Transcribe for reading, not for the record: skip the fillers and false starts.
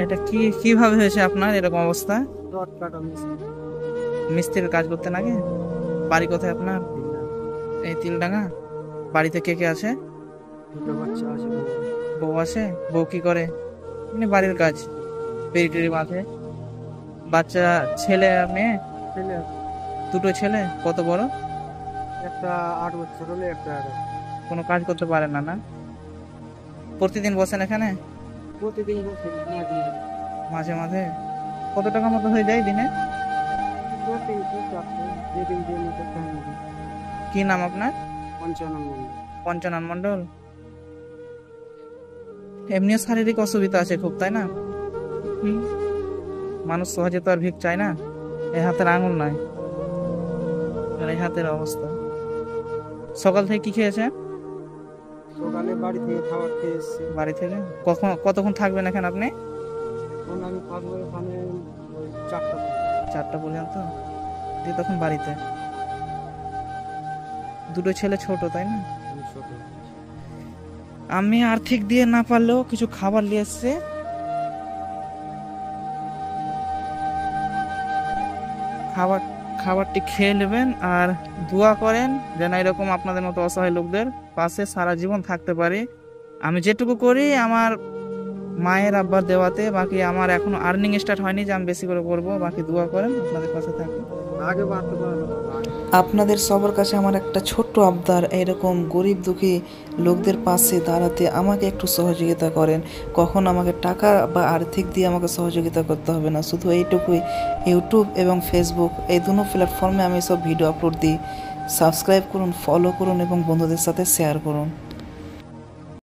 এটা কিভাবে হয়েছে আপনার এরকম অবস্থা? রড কাটা মিস্ত্রির কাজ করতে নাকি? বাড়ি কোথায় আপনার? এই তিলডাঙ্গা। বাড়িতে কে কে আছে? দুটো বাচ্চা আছে। বউ আছে? বউ কি করে? এমনি বাড়ির কাজ, পেরি টেরি বাঁধে। বাচ্চা ছেলে আর মেয়ে? ছেলে দুটো ছেলে? কত বড়? একটা 8 বছর হলে একটা কোনো কাজ করতে পারে না না? প্রতিদিন বসেন এখানে? প্রতিদিন বসে মাঝে মাঝে? কত টাকা মতো হয়ে যায় দিনে? প্রতিদিন ঠিক আছে, যেদিন যে মতো খাই। কি নাম আপনার? 55 পঞ্চানন মন্ডল। এমনিও শারীরিক অসুবিধা আছে খুব, তাই না? হুম। মানুষ সহজে তো আর ভিক চায় না। এই হাতের আঙুল নয়, আর এই হাতের অবস্থা। সকাল থেকে কি খেয়েছে? সকালে বাড়ি থেকে খাবার খেয়ে এসেছি। বাড়ি থেকে কতক্ষণ থাকবেন এখানে আপনি? এখন আমি থাকবো এখানে ওই 4টা। 4টা পর্যন্ত? দিয়ে তখন বাড়িতে? দুটো ছেলে ছোট, তাই না? আমি আর্থিক দিয়ে না পারলেও কিছু খাবার নিয়ে এসছে। খাবারটি খেয়ে নেবেন আর দোয়া করেন যেন এরকম আপনাদের মতো অসহায় লোকদের পাশে সারা জীবন থাকতে পারি। আমি যেটুকু করি আমার মায়ের আব্বার দেওয়াতে, বাকি আমার এখনো আর্নিং স্টার্ট হয়নি যে আমি বেশি করে করবো। বাকি দোয়া করেন, আপনাদের পাশে থাকি। আগে বাড়তে পারলো। আপনাদের সবার কাছে আমার একটা ছোট্ট আবদার, এরকম গরিব দুঃখী লোকদের পাশে দাঁড়াতে আমাকে একটু সহযোগিতা করেন। কখন আমাকে টাকা বা আর্থিক দিয়ে আমাকে সহযোগিতা করতে হবে না, শুধু এইটুকুই। ইউটিউব এবং ফেসবুক এই দুটো প্ল্যাটফর্মে আমি সব ভিডিও আপলোড দিই। সাবস্ক্রাইব করুন, ফলো করুন এবং বন্ধুদের সাথে শেয়ার করুন।